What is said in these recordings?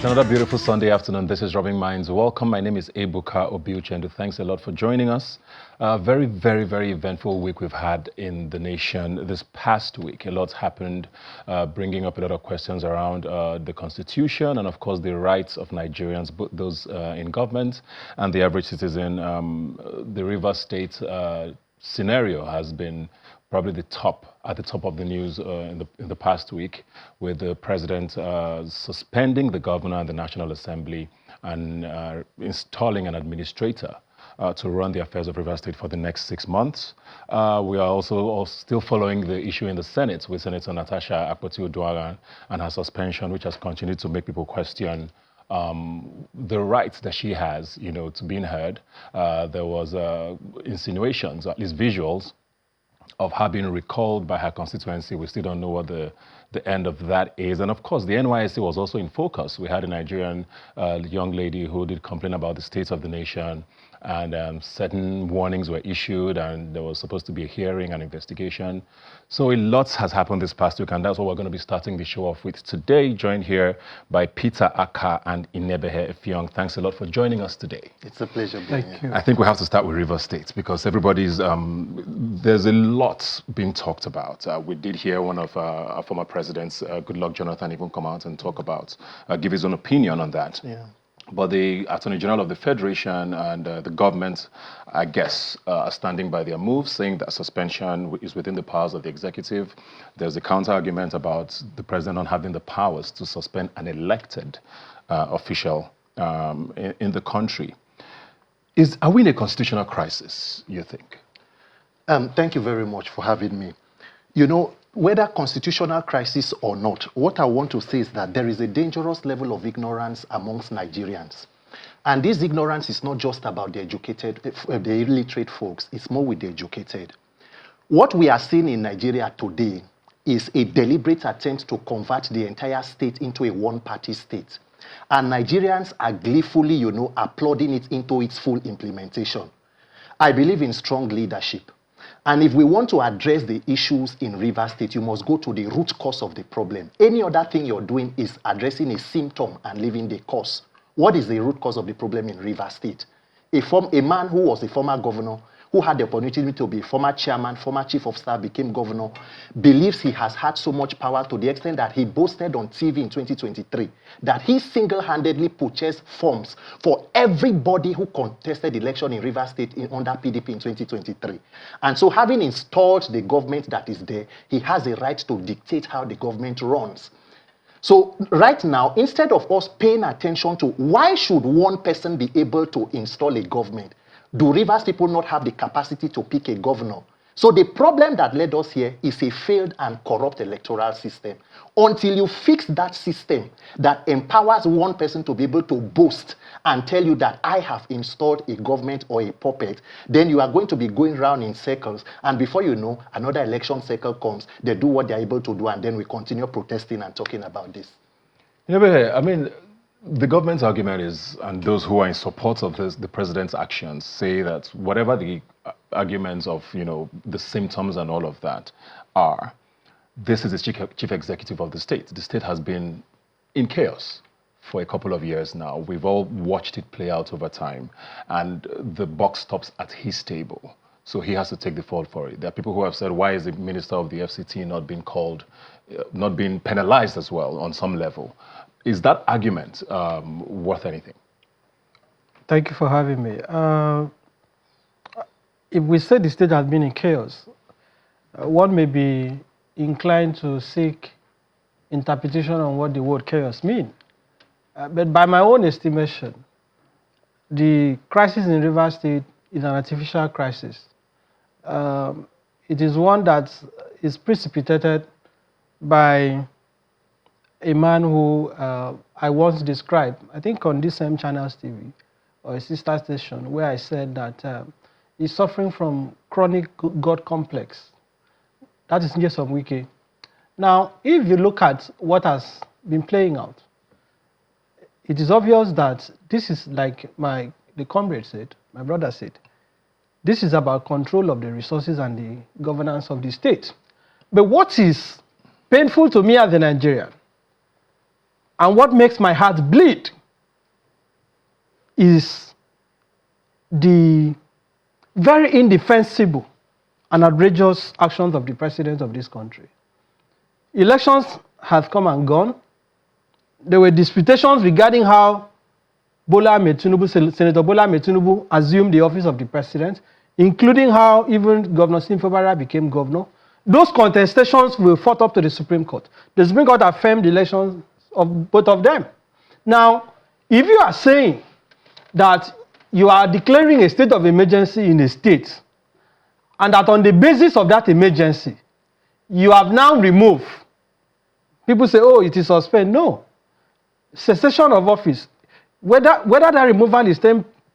It's another beautiful Sunday afternoon. This is Rubbin Minds. Welcome. My name is Ebuka Obiuchendu. Thanks a lot for joining us. Very, very, very eventful week we've had in the nation this past week. A lot's happened, bringing up a lot of questions around the Constitution and, of course, the rights of Nigerians, both those in government and the average citizen. The Rivers State scenario has been probably at the top of the news in the past week, with the president suspending the governor and the National Assembly and installing an administrator to run the affairs of Rivers State for the next 6 months. We are also still following the issue in the Senate with Senator Natasha Akpoti-Oduaghan and her suspension, which has continued to make people question the rights that she has, to being heard. There was insinuations, at least visuals, of her being recalled by her constituency. We still don't know what the end of that is. And of course, the NYSC was also in focus. We had a Nigerian young lady who did complain about the state of the nation, and certain warnings were issued, and there was supposed to be a hearing and investigation. So a lot has happened this past week, and that's what we're going to be starting the show off with today, joined here by Peter Akah and Inibehe Effiong. Thanks a lot for joining us today. It's a pleasure being here. I think we have to start with Rivers State because everybody's, there's a lot being talked about. We did hear one of our former presidents, Goodluck Jonathan, even come out and talk about, give his own opinion on that. Yeah. But the Attorney General of the Federation and the government, I guess, are standing by their move, saying that suspension is within the powers of the executive. There's a counter-argument about the president not having the powers to suspend an elected official in the country. Are we in a constitutional crisis, you think? Thank you very much for having me. Whether constitutional crisis or not, what I want to say is that there is a dangerous level of ignorance amongst Nigerians. And this ignorance is not just about the educated, the illiterate folks, it's more with the educated. What we are seeing in Nigeria today is a deliberate attempt to convert the entire state into a one-party state. And Nigerians are gleefully, applauding it into its full implementation. I believe in strong leadership. And if we want to address the issues in Rivers State, you must go to the root cause of the problem. Any other thing you're doing is addressing a symptom and leaving the cause. What is the root cause of the problem in Rivers State? A man who was a former governor, who had the opportunity to be former chairman, former chief of staff, became governor, believes he has had so much power to the extent that he boasted on TV in 2023 that he single-handedly purchased forms for everybody who contested election in Rivers State under PDP in 2023. And so having installed the government that is there, he has a right to dictate how the government runs. So right now, instead of us paying attention to why should one person be able to install a government, do Rivers people not have the capacity to pick a governor? So the problem that led us here is a failed and corrupt electoral system. Until you fix that system that empowers one person to be able to boast and tell you that I have installed a government or a puppet, then you are going to be going around in circles. And before you know, another election cycle comes, they do what they're able to do, and then we continue protesting and talking about this. The government's argument is, and those who are in support of the president's actions say that whatever the arguments of, the symptoms and all of that are, this is the chief executive of the state. The state has been in chaos for a couple of years now. We've all watched it play out over time, and the buck stops at his table. So he has to take the fall for it. There are people who have said, why is the minister of the FCT not being called, not being penalized as well on some level? Is that argument worth anything? Thank you for having me. If we say the state has been in chaos, one may be inclined to seek interpretation on what the word chaos means. But by my own estimation, the crisis in Rivers State is an artificial crisis. It is one that is precipitated by a man who I once described, I think on this same Channels TV, or a sister station, where I said that he's suffering from chronic God complex. That is Nyesom Wike. Now, if you look at what has been playing out, it is obvious that this is like the comrade said, my brother said, this is about control of the resources and the governance of the state. But what is painful to me as a Nigerian, And what makes my heart bleed is the very indefensible and outrageous actions of the president of this country. Elections have come and gone. There were disputations regarding how Senator Bola Ahmed Tinubu assumed the office of the president, including how even Governor Fubara became governor. Those contestations were fought up to the Supreme Court. The Supreme Court affirmed the elections of both of them. Now, if you are saying that you are declaring a state of emergency in a state, and that on the basis of that emergency, you have now removed, people say, oh, it is suspended. No. Cessation of office, whether that removal is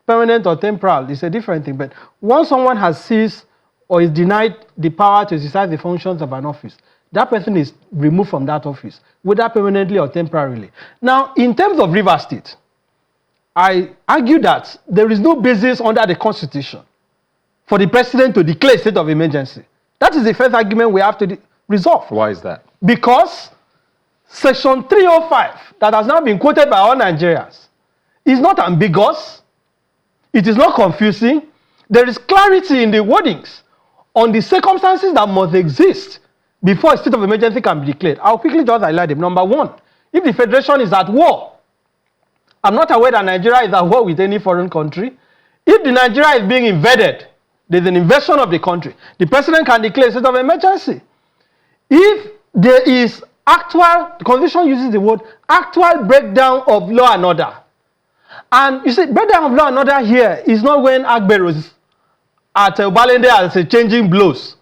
permanent or temporal is a different thing. But once someone has seized or is denied the power to exercise the functions of an office, that person is removed from that office, whether permanently or temporarily. Now, in terms of Rivers State, I argue that there is no basis under the Constitution for the president to declare a state of emergency. That is the first argument we have to resolve. Why is that? Because Section 305, that has now been quoted by all Nigerians, is not ambiguous, it is not confusing. There is clarity in the wordings on the circumstances that must exist before a state of emergency can be declared. I'll quickly just highlight them. Number one, if the Federation is at war, I'm not aware that Nigeria is at war with any foreign country. If the Nigeria is being invaded, there's an invasion of the country, the president can declare a state of emergency. If there is the Constitution uses the word actual breakdown of law and order. And you see, breakdown of law and order here is not when Agberos at Obalende are changing blows,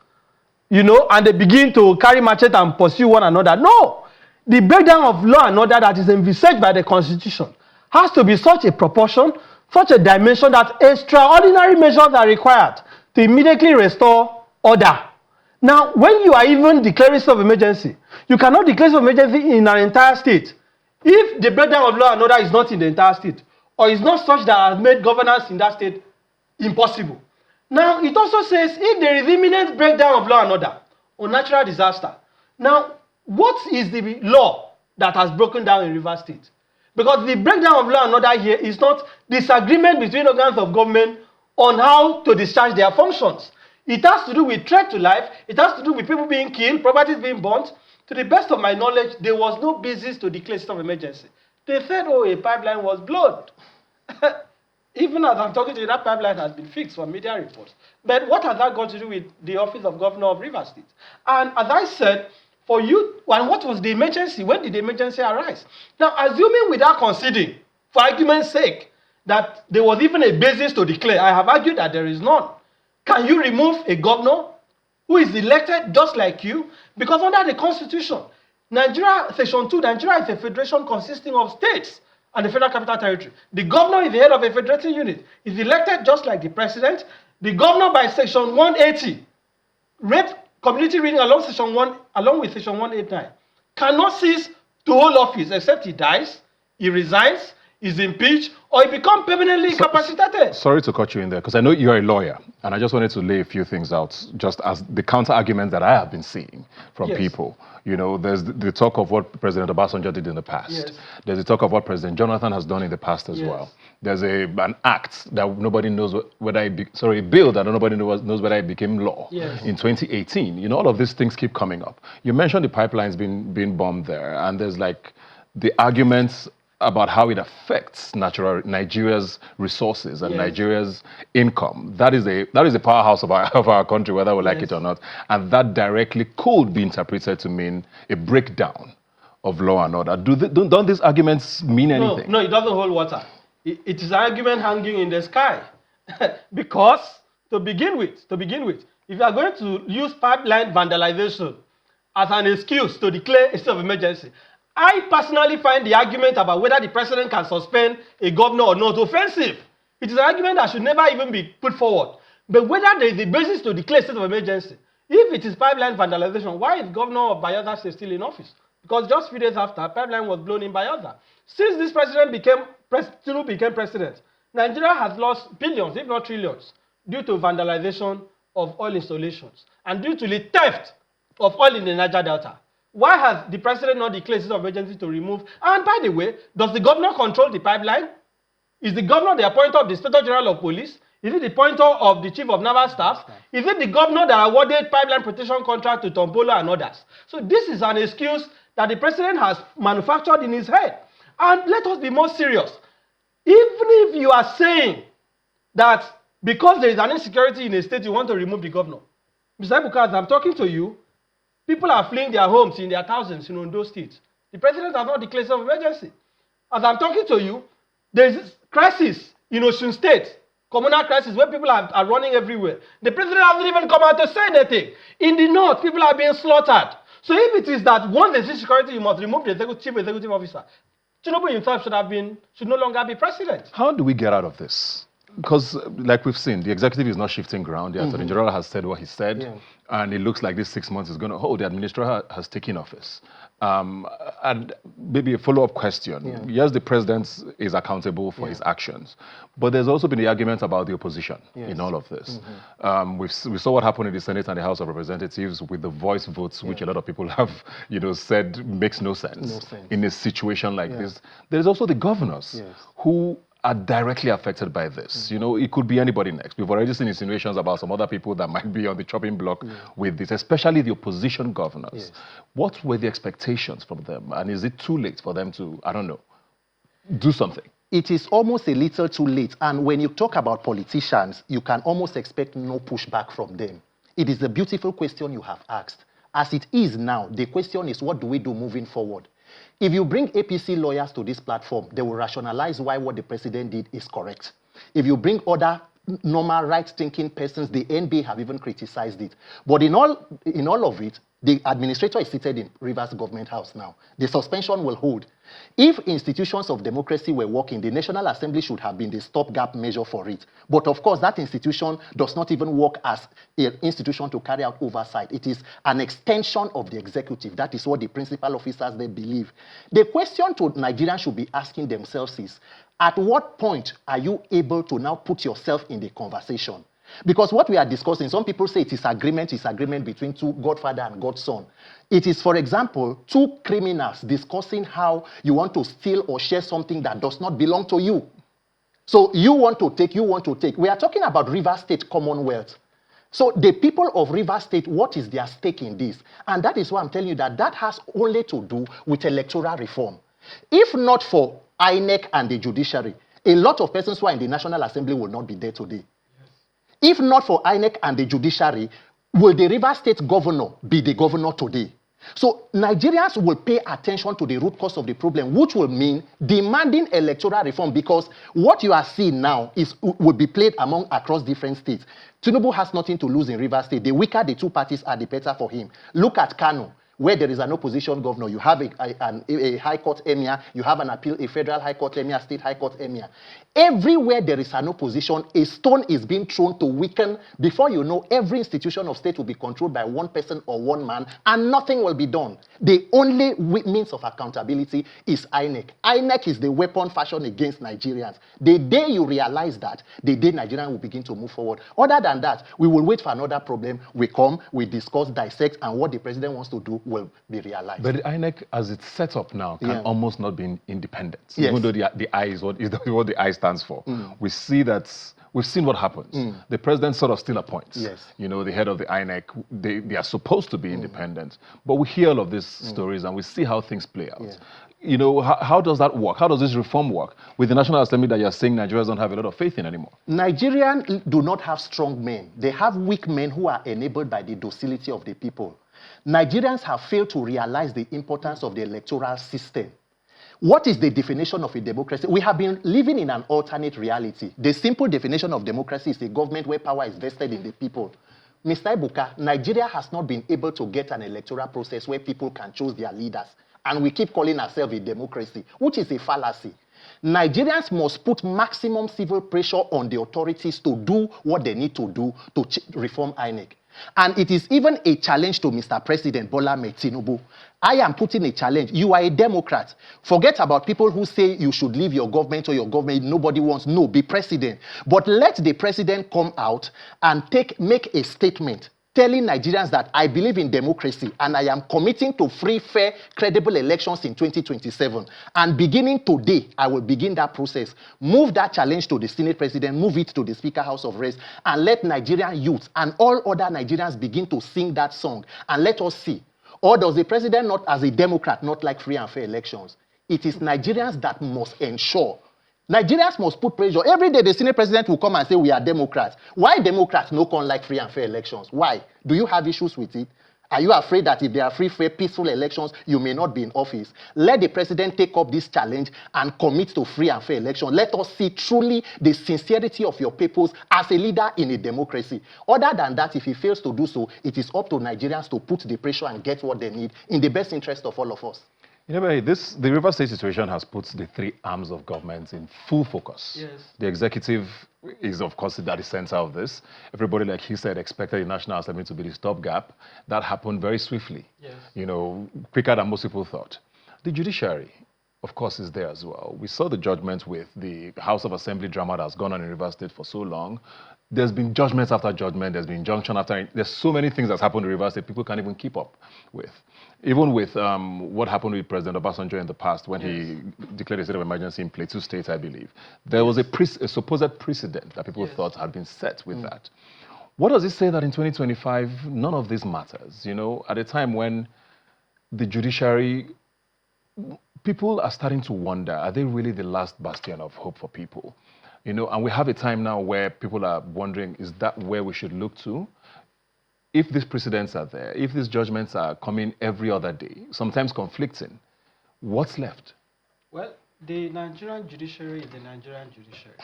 and they begin to carry machete and pursue one another. No, the breakdown of law and order that is envisaged by the Constitution has to be such a proportion, such a dimension that extraordinary measures are required to immediately restore order. Now, when you are even declaring state of emergency, you cannot declare state of emergency in an entire state if the breakdown of law and order is not in the entire state, or is not such that has made governance in that state impossible. Now, it also says if there is imminent breakdown of law and order or natural disaster. Now, what is the law that has broken down in Rivers State? Because the breakdown of law and order here is not disagreement between organs of government on how to discharge their functions. It has to do with threat to life. It has to do with people being killed, properties being burnt. To the best of my knowledge, there was no basis to declare state of emergency. They said, oh, a pipeline was blown. Even as I'm talking to you, that pipeline has been fixed from media reports. But what has that got to do with the office of governor of Rivers State? And as I said, for you, and what was the emergency? When did the emergency arise? Now, assuming without conceding, for argument's sake, that there was even a basis to declare, I have argued that there is none. Can you remove a governor who is elected just like you? Because under the Constitution, Nigeria, Section 2, Nigeria is a federation consisting of states and the Federal Capital Territory. The governor is the head of a federating unit. He's elected just like the president. The governor by Section 180, community reading along with Section 189, cannot cease to hold office except he dies, he resigns, is impeached, or he becomes permanently incapacitated. Sorry to cut you in there, because I know you're a lawyer, and I just wanted to lay a few things out, just as the counter-argument that I have been seeing from people. There's the talk of what President Obasanjo did in the past. Yes. There's the talk of what President Jonathan has done in the past as well. There's an act that nobody knows whether a bill that nobody knows whether it became law in 2018. All of these things keep coming up. You mentioned the pipelines being bombed there, and there's the arguments about how it affects Nigeria's resources and Nigeria's income. That is a powerhouse of our country, whether we like it or not. And that directly could be interpreted to mean a breakdown of law and order. Don't these arguments mean anything? No, it doesn't hold water. It is an argument hanging in the sky. Because, to begin with, if you are going to use pipeline vandalization as an excuse to declare a state of emergency, I personally find the argument about whether the president can suspend a governor or not offensive. It is an argument that should never even be put forward. But whether there is a basis to declare a state of emergency, if it is pipeline vandalization, why is governor of Bayelsa State still in office? Because just a few days after, a pipeline was blown in Bayelsa. Since this president became president, Nigeria has lost billions, if not trillions, due to vandalization of oil installations and due to the theft of oil in the Niger Delta. Why has the president not declared state of emergency to remove? And by the way, does the governor control the pipeline? Is the governor the appointer of the Inspector General of Police? Is it the appointer of the Chief of Naval Staff? Is it the governor that awarded pipeline protection contract to Tompolo and others? So this is an excuse that the president has manufactured in his head. And let us be more serious. Even if you are saying that because there is an insecurity in a state, you want to remove the governor. Mr. Ebuka, as I'm talking to you, people are fleeing their homes in their thousands in those states. The president has not declared state of emergency. As I'm talking to you, there is this crisis in Osun State, communal crisis, where people are running everywhere. The president hasn't even come out to say anything. In the north, people are being slaughtered. So if it is that once there's insecurity, you must remove the chief executive officer, Tinubu himself should no longer be president. How do we get out of this? Because, like we've seen, the executive is not shifting ground. The Attorney General has said what he said, and it looks like this 6 months is going to hold. The administrator has taken office. And maybe a follow-up question. Yes, the president is accountable for his actions, but there's also been the argument about the opposition in all of this. We saw what happened in the Senate and the House of Representatives with the voice votes, which a lot of people have, said makes no sense in a situation like this. There's also the governors who are directly affected by this. It could be anybody next. We've already seen insinuations about some other people that might be on the chopping block with this, especially the opposition governors. What were the expectations from them? And is it too late for them to, I don't know, do something? It is almost a little too late. And when you talk about politicians, you can almost expect no pushback from them. It is a beautiful question you have asked. As it is now, the question is, what do we do moving forward? If you bring APC lawyers to this platform, they will rationalize why what the president did is correct. If you bring other normal right-thinking persons, the NBA have even criticized it. But in all of it, the administrator is seated in Rivers Government House now. The suspension will hold. If institutions of democracy were working, the National Assembly should have been the stopgap measure for it. But of course, that institution does not even work as an institution to carry out oversight. It is an extension of the executive. That is what the principal officers, they believe. The question to Nigerians should be asking themselves is, at what point are you able to now put yourself in the conversation? Because what we are discussing, some people say it is agreement between two Godfather and Godson. It is, for example, two criminals discussing how you want to steal or share something that does not belong to you. So you want to take. We are talking about Rivers State Commonwealth. So the people of Rivers State, what is their stake in this? And that is why I'm telling you that has only to do with electoral reform. If not for INEC and the judiciary, a lot of persons who are in the National Assembly will not be there today. If not for INEC and the judiciary, will the Rivers State governor be the governor today? So Nigerians will pay attention to the root cause of the problem, which will mean demanding electoral reform, because what you are seeing now will be played across different states. Tinubu has nothing to lose in Rivers State. The weaker the two parties are, the better for him. Look at Kano, where there is an opposition governor. You have a high court emir, you have a federal high court emir, state high court emir. Everywhere there is an opposition, a stone is being thrown to weaken. Before you know, every institution of state will be controlled by one person or one man, and nothing will be done. The only means of accountability is INEC. INEC is the weapon fashioned against Nigerians. The day you realize that, the day Nigerians will begin to move forward. Other than that, we will wait for another problem. We come, we discuss, dissect, and what the president wants to do will be realized. But the INEC, as it's set up now, can almost not be independent. Yes. Even though the I is what the I stands for. We see that, we've seen what happens. The president sort of still appoints. Yes. The head of the INEC, they are supposed to be independent. But we hear all of these stories and we see how things play out. Yeah. How does that work? How does this reform work with the National Assembly that you're saying Nigerians don't have a lot of faith in anymore? Nigerians do not have strong men. They have weak men who are enabled by the docility of the people. Nigerians have failed to realize the importance of the electoral system. What is the definition of a democracy? We have been living in an alternate reality. The simple definition of democracy is a government where power is vested in the people. Mr. Ebuka, Nigeria has not been able to get an electoral process where people can choose their leaders. And we keep calling ourselves a democracy, which is a fallacy. Nigerians must put maximum civil pressure on the authorities to do what they need to do to reform INEC. And it is even a challenge to Mr. President Bola Ahmed Tinubu. I am putting a challenge. You are a Democrat. Forget about people who say you should leave your government or your government nobody wants. No, be president. But let the president come out and make a statement telling Nigerians that I believe in democracy and I am committing to free, fair, credible elections in 2027. And beginning today, I will begin that process. Move that challenge to the Senate President, move it to the Speaker House of Reps, and let Nigerian youth and all other Nigerians begin to sing that song. And let us see. Or does the president, not as a Democrat, not like free and fair elections? It is Nigerians that must ensure. Nigerians must put pressure. Every day the Senate President will come and say we are Democrats. Why Democrats no come like free and fair elections? Why? Do you have issues with it? Are you afraid that if there are free, fair, peaceful elections, you may not be in office? Let the president take up this challenge and commit to free and fair elections. Let us see truly the sincerity of your peoples as a leader in a democracy. Other than that, if he fails to do so, it is up to Nigerians to put the pressure and get what they need in the best interest of all of us. The River State situation has put the three arms of government in full focus. Yes. The executive is, of course, at the center of this. Everybody, like he said, expected the National Assembly to be the stopgap. That happened very swiftly, yes. Quicker than most people thought. The judiciary, of course, is there as well. We saw the judgment with the House of Assembly drama that has gone on in River State for so long. There's been judgments after judgment. There's been injunction after. There's so many things that's happened in River State people can't even keep up with. Even with what happened with President Obasanjo in the past when he declared a state of emergency in Plateau State, I believe. There was a supposed precedent that people thought had been set with that. What does it say that in 2025, none of this matters? At a time when the judiciary, people are starting to wonder, are they really the last bastion of hope for people? And we have a time now where people are wondering, is that where we should look to? If these precedents are there, if these judgments are coming every other day, sometimes conflicting, what's left? Well, the Nigerian judiciary is the Nigerian judiciary.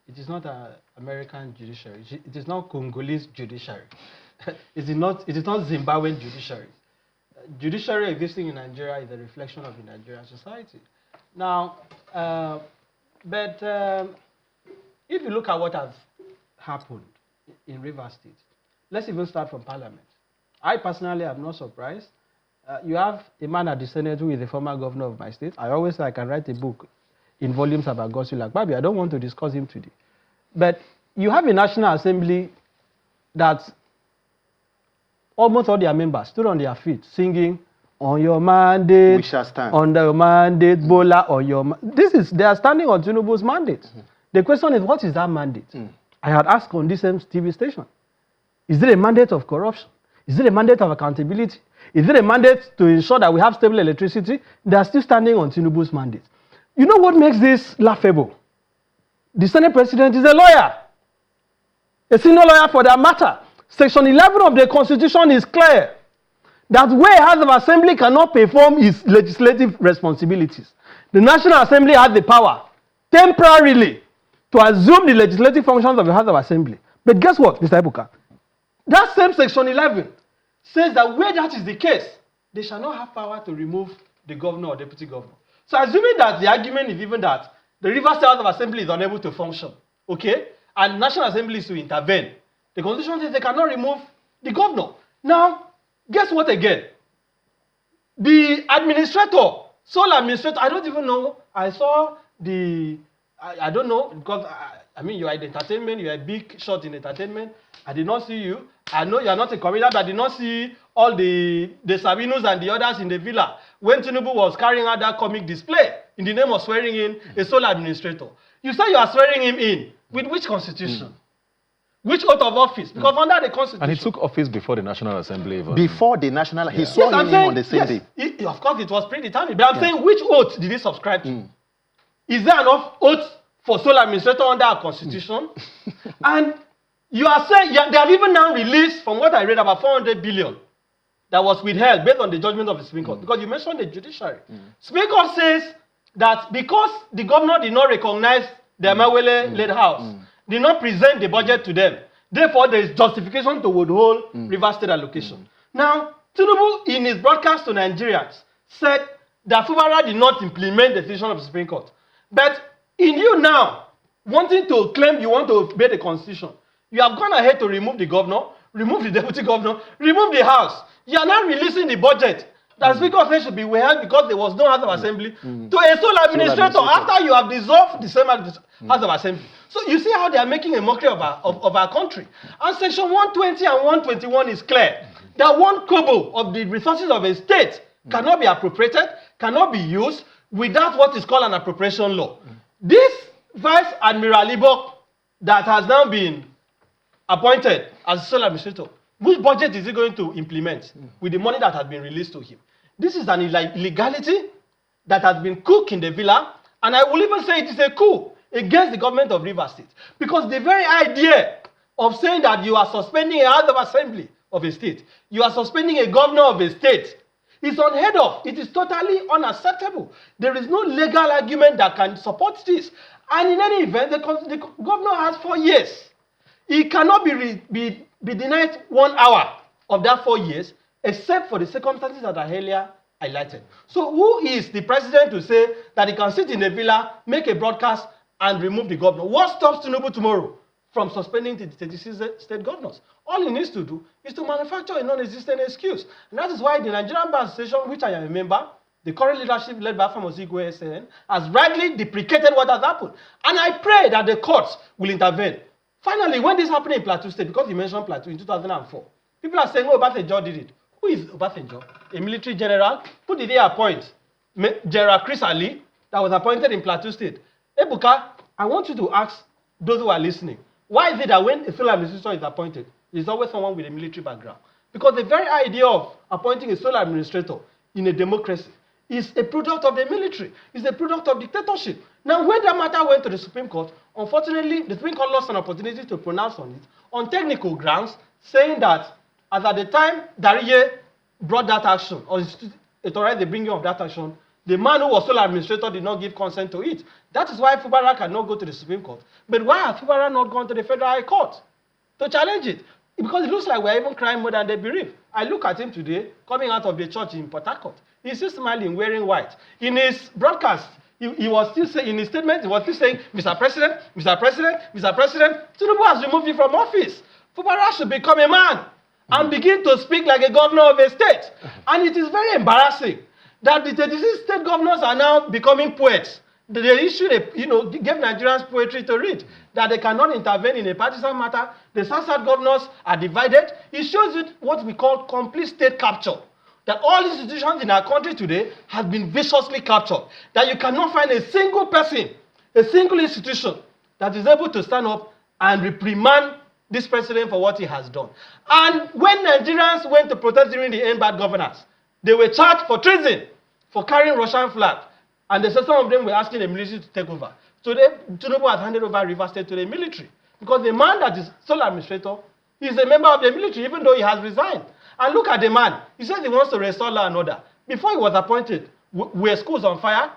It is not an American judiciary. It is not Congolese judiciary. It is not Zimbabwean judiciary. Judiciary existing in Nigeria is a reflection of the Nigerian society. Now, if you look at what has happened in Rivers State, let's even start from Parliament. I personally am not surprised. You have a man at the Senate who is the former governor of my state. I always say I can write a book in volumes about Godswill Akpabio. I don't want to discuss him today. But you have a National Assembly that almost all their members stood on their feet singing, "On your mandate, we shall stand. Under your mandate, Bola, on your they are standing on Tinubu's mandate. The question is, what is that mandate? I had asked on this same TV station. Is it a mandate of corruption? Is it a mandate of accountability? Is it a mandate to ensure that we have stable electricity? They are still standing on Tinubu's mandate. You know what makes this laughable? The Senate President is a lawyer, a senior lawyer for that matter. Section 11 of the Constitution is clear that where House of Assembly cannot perform its legislative responsibilities, the National Assembly has the power temporarily to assume the legislative functions of the House of Assembly. But guess what, Mr. Ebuka? That same Section 11 says that where that is the case, they shall not have power to remove the governor or deputy governor. So assuming that the argument is even that the Rivers State House of Assembly is unable to function, okay, and National Assembly is to intervene, the Constitution says they cannot remove the governor. Now, guess what again? The administrator, sole administrator, I don't even know. I saw I don't know, because you are in entertainment, you are a big shot in entertainment. I did not see you. I know you are not a comedian, but I did not see all the Sabinos and the others in the villa when Tinubu was carrying out that comic display in the name of swearing in a sole administrator. You say you are swearing him in. With which constitution? Which oath of office? Because under the Constitution. And he took office before the National Assembly. Even. Before the National, he swore in on the same day. Of course, it was predetermined. But I'm saying, which oath did he subscribe to? Is there enough oath for sole administrator under our Constitution? And you are saying, they have even now released, from what I read, about 400 billion that was withheld based on the judgment of the Supreme Court. Because you mentioned the judiciary. Supreme Court says that because the governor did not recognize the Amawele-led house, did not present the budget to them, therefore there is justification to withhold Rivers State allocation. Now, Tinubu, in his broadcast to Nigerians, said that Fubara did not implement the decision of the Supreme Court. But in you now, wanting to claim you want to obey the Constitution, you have gone ahead to remove the governor, remove the deputy governor, remove the house. You are now releasing the budget that Speaker of State should be withheld because there was no House of Assembly to a sole administrator after you have dissolved the same House of Assembly. So you see how they are making a mockery of our country. And Section 120 and 121 is clear that 1 kobo of the resources of a state cannot be appropriated, cannot be used without what is called an appropriation law. This Vice Admiral Ibok that has now been appointed as sole administrator, which budget is he going to implement with the money that has been released to him? This is an illegality that has been cooked in the villa, and I will even say it is a coup against the government of Rivers State. Because the very idea of saying that you are suspending a House of Assembly of a state, you are suspending a governor of a state, is unheard of. It is totally unacceptable. There is no legal argument that can support this. And in any event, the governor has 4 years. He cannot be denied 1 hour of that 4 years, except for the circumstances that are earlier highlighted. So who is the president to say that he can sit in a villa, make a broadcast, and remove the governor? What stops Tinubu tomorrow from suspending the 36 state governors? All he needs to do is to manufacture a non-existent excuse. And that is why the Nigerian Bar Association, which I am a member, the current leadership led by Famozigwe SN, has rightly deprecated what has happened. And I pray that the courts will intervene. Finally, when this happened in Plateau State, because you mentioned Plateau in 2004, people are saying, oh, Obasanjo did it. Who is Obasanjo? A military general? Who did he appoint? General Chris Ali, that was appointed in Plateau State. Ebuka, I want you to ask those who are listening, why is it that when a sole administrator is appointed, there's always someone with a military background? Because the very idea of appointing a sole administrator in a democracy is a product of the military, is a product of dictatorship. Now, when that matter went to the Supreme Court, unfortunately, the Supreme Court lost an opportunity to pronounce on it on technical grounds, saying that as at the time Dariye brought that action, or authorized the bringing of that action, the man who was sole administrator did not give consent to it. That is why Fubara cannot go to the Supreme Court. But why has Fubara not gone to the Federal High Court to challenge it? Because it looks like we're even crying more than they bereave. I look at him today, coming out of the church in Port Harcourt. He's still smiling, wearing white. In his broadcast, he was still saying, in his statement, he was still saying, Mr. President, Mr. President, Mr. President, Tinubu has removed you from office. Fubara should become a man and begin to speak like a governor of a state. And it is very embarrassing that the 36 state governors are now becoming poets. They issued gave Nigerians poetry to read, that they cannot intervene in a partisan matter. The SASAD governors are divided. It shows you what we call complete state capture. That all institutions in our country today have been viciously captured. That you cannot find a single person, a single institution that is able to stand up and reprimand this president for what he has done. And when Nigerians went to protest during the End Bad Governance, they were charged for treason, for carrying Russian flag. And they said some of them were asking the military to take over. Today, Tinubu has handed over Rivers State to the military. Because the man that is sole administrator is a member of the military, even though he has resigned. And look at the man. He says he wants to restore law and order. Before he was appointed, were schools on fire?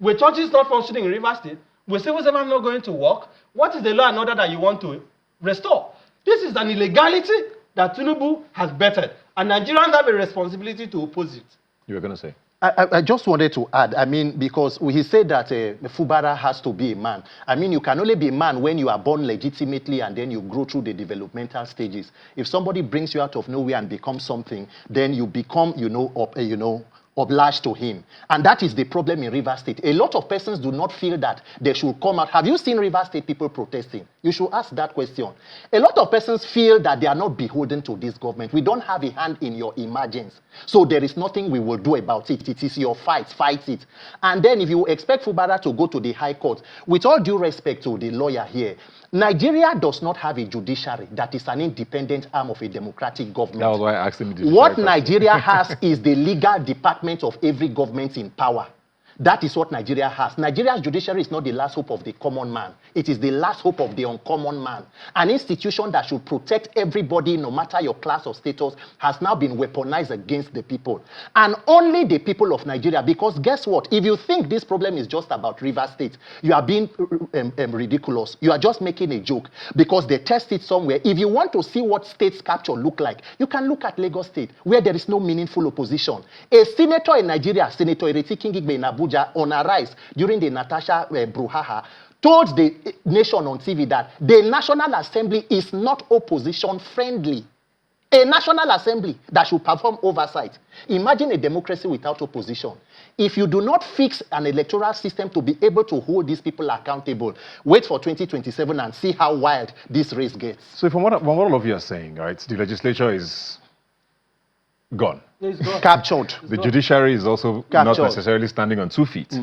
Were churches not functioning in Rivers State? Were civil servants not going to work? What is the law and order that you want to restore? This is an illegality that Tinubu has bettered. And Nigerians have a responsibility to oppose it. You were going to say? I just wanted to add, because he said that Fubara has to be a man. You can only be a man when you are born legitimately and then you grow through the developmental stages. If somebody brings you out of nowhere and becomes something, then you become, obliged to him. And that is the problem in Rivers State. A lot of persons do not feel that they should come out. Have you seen Rivers State people protesting? You should ask that question. A lot of persons feel that they are not beholden to this government. We don't have a hand in your emergence. So there is nothing we will do about it. It is your fight. Fight it. And then if you expect Fubara to go to the High Court, with all due respect to the lawyer here, Nigeria does not have a judiciary that is an independent arm of a democratic government. That was why I asked him the What Nigeria has is the legal department of every government in power. That is what Nigeria has. Nigeria's judiciary is not the last hope of the common man. It is the last hope of the uncommon man. An institution that should protect everybody, no matter your class or status, has now been weaponized against the people. And only the people of Nigeria, because guess what? If you think this problem is just about Rivers State, you are being ridiculous. You are just making a joke because they test it somewhere. If you want to see what state's capture look like, you can look at Lagos State, where there is no meaningful opposition. A senator in Nigeria, Senator Ireti Kingigbe in Abuja, on a rise during the Natasha Bruhaha, told the nation on TV that the National Assembly is not opposition friendly. A National Assembly that should perform oversight. Imagine a democracy without opposition. If you do not fix an electoral system to be able to hold these people accountable, wait for 2027 and see how wild this race gets. So from what all of you are saying, right, the legislature is gone. It's gone. Captured. The judiciary is also Captured. not necessarily standing on 2 feet.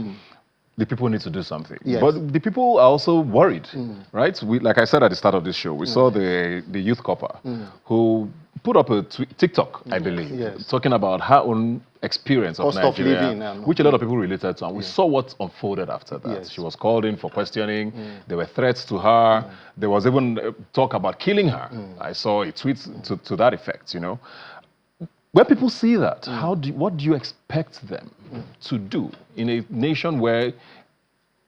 The people need to do something. Yes. But the people are also worried, right? Like I said at the start of this show, we saw the youth copper who put up a TikTok, I believe, Yes. talking about her own experience of Cost of Nigeria, living and- which a lot of people related to. And we saw what unfolded after that. Yes. She was called in for questioning. There were threats to her. There was even talk about killing her. I saw a tweet to that effect, you know. When people see that, what do you expect them to do in a nation where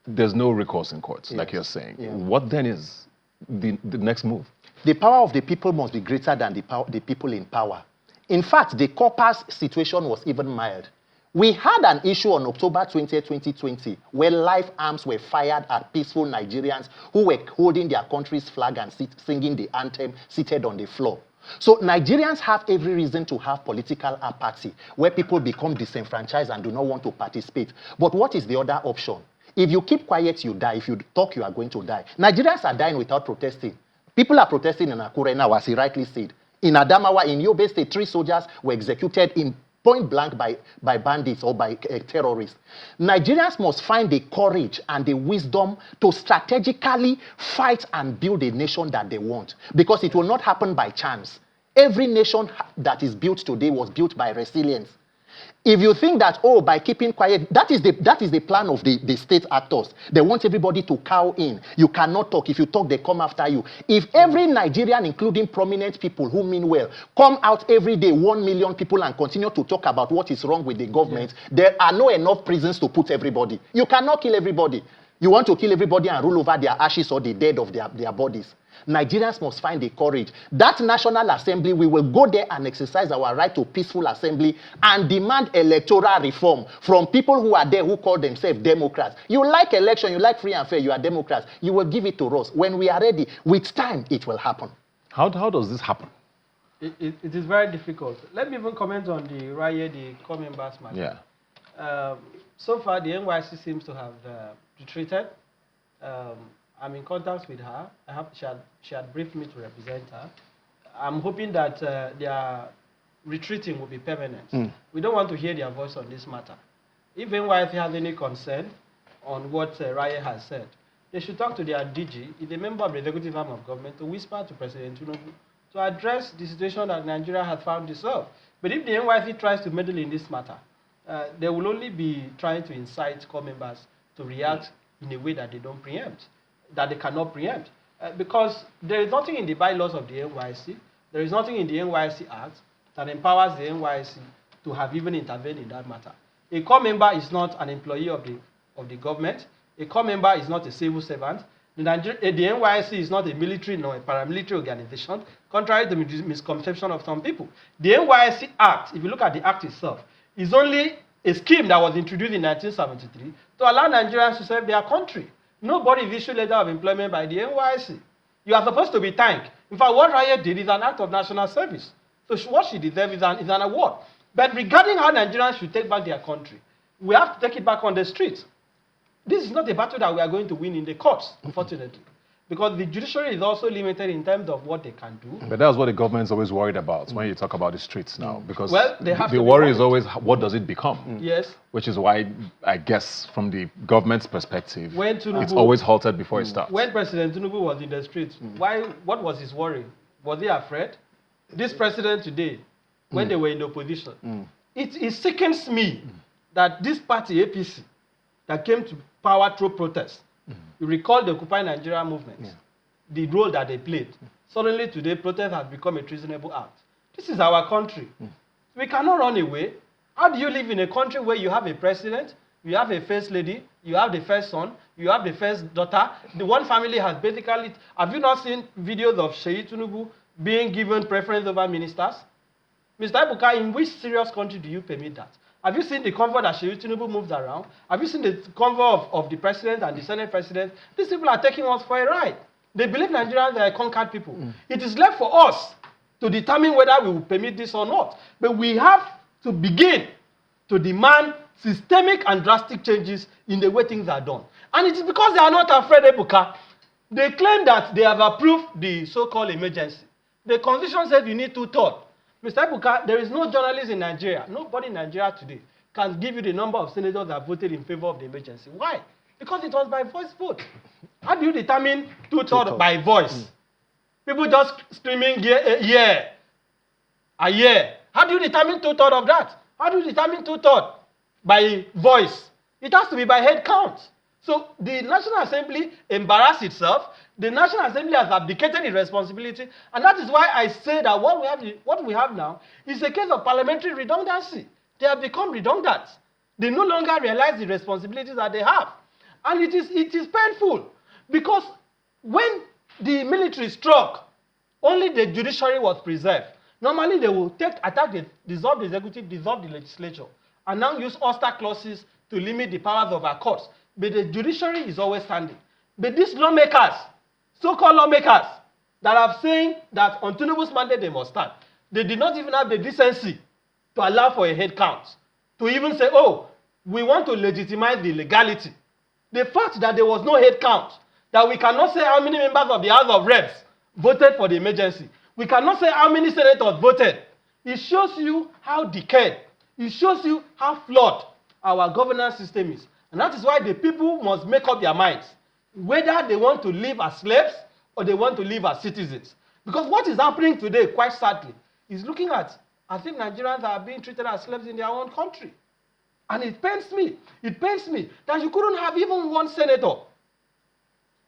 there's no recourse in courts, like you're saying? Yeah. What then is the next move? The power of the people must be greater than the people in power. In fact, the corpers situation was even mild. We had an issue on October 20, 2020, where live arms were fired at peaceful Nigerians who were holding their country's flag and singing the anthem seated on the floor. So Nigerians have every reason to have political apathy, where people become disenfranchised and do not want to participate. But what is the other option? If you keep quiet, you die. If you talk, you are going to die. Nigerians are dying without protesting. People are protesting in Akure now, as he rightly said. In Adamawa, in Yobe State, 3 soldiers were executed in point blank by bandits or by terrorists. Nigerians must find the courage and the wisdom to strategically fight and build a nation that they want, because it will not happen by chance. Every nation that is built today was built by resilience. If you think that, by keeping quiet, that is the plan of the state actors. They want everybody to cow in. You cannot talk. If you talk, they come after you. If every Nigerian, including prominent people who mean well, come out every day, 1 million people, and continue to talk about what is wrong with the government, there are not enough prisons to put everybody. You cannot kill everybody. You want to kill everybody and rule over their ashes or the dead of their bodies. Nigerians must find the courage. That National Assembly, we will go there and exercise our right to peaceful assembly and demand electoral reform from people who are there who call themselves Democrats. You like election, you like free and fair, you are Democrats. You will give it to us. When we are ready, with time, it will happen. How does this happen? It is very difficult. Let me even comment on the riot, the core members matter. Yeah. So far, the NYC seems to have retreated. I'm in contact with her. She had briefed me to represent her. I'm hoping that their retreating will be permanent. We don't want to hear their voice on this matter. If NYC has any concern on what Raya has said, they should talk to their DG, if a member of the executive arm of government, to whisper to President Tinubu to address the situation that Nigeria has found itself. But if the NYC tries to meddle in this matter, they will only be trying to incite core members to react in a way that they don't preempt, that they cannot preempt. Because there is nothing in the bylaws of the NYC, there is nothing in the NYC Act that empowers the NYC to have even intervened in that matter. A core member is not an employee of the government. A core member is not a civil servant. The NYC is not a military nor a paramilitary organization, contrary to the misconception of some people. The NYC Act, if you look at the Act itself, is only a scheme that was introduced in 1973 to allow Nigerians to serve their country. Nobody is issued letter of employment by the NYC. You are supposed to be thanked. In fact, what Riot did is an act of national service. So what she deserves is an award. But regarding how Nigerians should take back their country, we have to take it back on the streets. This is not a battle that we are going to win in the courts, unfortunately. Because the judiciary is also limited in terms of what they can do. But that's what the government's always worried about when you talk about the streets now. Because the worry is always, what does it become? Yes. Which is why, I guess, from the government's perspective, it's always halted before it starts. When President Tinubu was in the streets, what was his worry? Was he afraid? This president today, when they were in the opposition, it sickens me that this party, APC, that came to power through protests, you recall the Occupy Nigeria movement, the role that they played. Suddenly today, protest has become a treasonable act. This is our country. We cannot run away. How do you live in a country where you have a president, you have a first lady, you have the first son, you have the first daughter? The one family has basically... Have you not seen videos of Sheyi Tinubu being given preference over ministers? Mr. Ebuka, in which serious country do you permit that? Have you seen the convoy that Sheyi Tinubu moves around? Have you seen the convoy of the president and the senate president? These people are taking us for a ride. They believe Nigerians are conquered people. It is left for us to determine whether we will permit this or not. But we have to begin to demand systemic and drastic changes in the way things are done. And it is because they are not afraid, Ebuka. They claim that they have approved the so-called emergency. The Constitution said you need 2/3. Mr. Ebuka, there is no journalist in Nigeria, nobody in Nigeria today can give you the number of senators that voted in favor of the emergency. Why? Because it was by voice vote. How do you determine 2/3 by voice? People just screaming, yeah, a year. How do you determine 2/3 of that? How do you determine 2/3 by voice? It has to be by head count. So the National Assembly embarrassed itself. The National Assembly has abdicated its responsibility, and that is why I say that what we have now is a case of parliamentary redundancy. They have become redundant. They no longer realize the responsibilities that they have, and it is painful because when the military struck, only the judiciary was preserved. Normally, they will dissolve the executive, dissolve the legislature, and now use auster clauses to limit the powers of our courts. But the judiciary is always standing. But these lawmakers, so-called lawmakers, that are saying that on Tinubu's mandate they must stand, they did not even have the decency to allow for a head count, to even say, oh, we want to legitimize the legality. The fact that there was no head count, that we cannot say how many members of the House of Reps voted for the emergency, we cannot say how many senators voted, it shows you how decayed, it shows you how flawed our governance system is. And that is why the people must make up their minds whether they want to live as slaves or they want to live as citizens. Because what is happening today, quite sadly, is looking at, I think Nigerians are being treated as slaves in their own country. And it pains me that you couldn't have even one senator,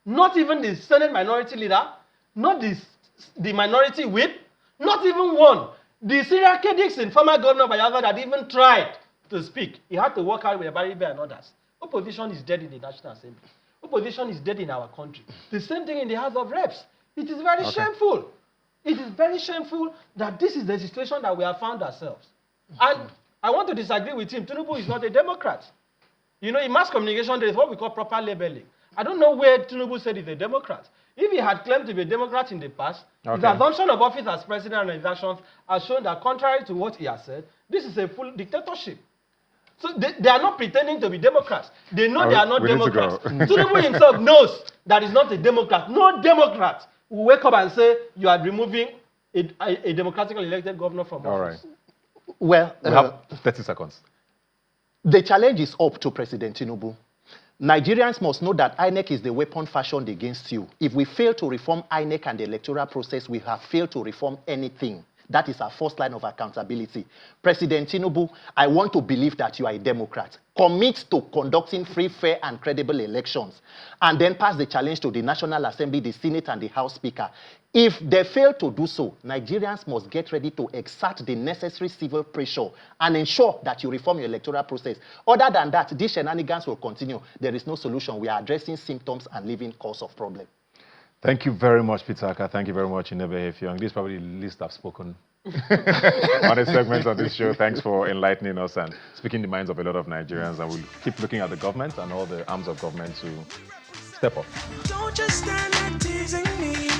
not even the Senate minority leader, not the minority whip, not even one. The Syria Dixon, former governor of Bayelsa, that even tried to speak. He had to work out with Baribe and others. Opposition is dead in the National Assembly. Opposition is dead in our country. The same thing in the House of Reps. It is very shameful. It is very shameful that this is the situation that we have found ourselves. And I want to disagree with him. Tinubu is not a Democrat. You know, in mass communication, there is what we call proper labeling. I don't know where Tinubu said he's a Democrat. If he had claimed to be a Democrat in the past, his assumption of office as president and his actions has shown that contrary to what he has said, this is a full dictatorship. So they are not pretending to be Democrats. They know they are not Democrats. Tinubu himself knows that he's not a Democrat. No Democrat will wake up and say, you are removing a democratically elected governor from office. All right. Well, we have 30 seconds. The challenge is up to President Tinubu. Nigerians must know that INEC is the weapon fashioned against you. If we fail to reform INEC and the electoral process, we have failed to reform anything. That is our first line of accountability. President Tinubu, I want to believe that you are a Democrat. Commit to conducting free, fair, and credible elections, and then pass the challenge to the National Assembly, the Senate, and the House Speaker. If they fail to do so, Nigerians must get ready to exert the necessary civil pressure and ensure that you reform your electoral process. Other than that, these shenanigans will continue. There is no solution. We are addressing symptoms and leaving cause of problem. Thank you very much, Peter Akah. Thank you very much, Inibehe, Effiong. This is probably the least I've spoken on a segment of this show. Thanks for enlightening us and speaking the minds of a lot of Nigerians. And we'll keep looking at the government and all the arms of government to step up. Don't just stand there teasing me.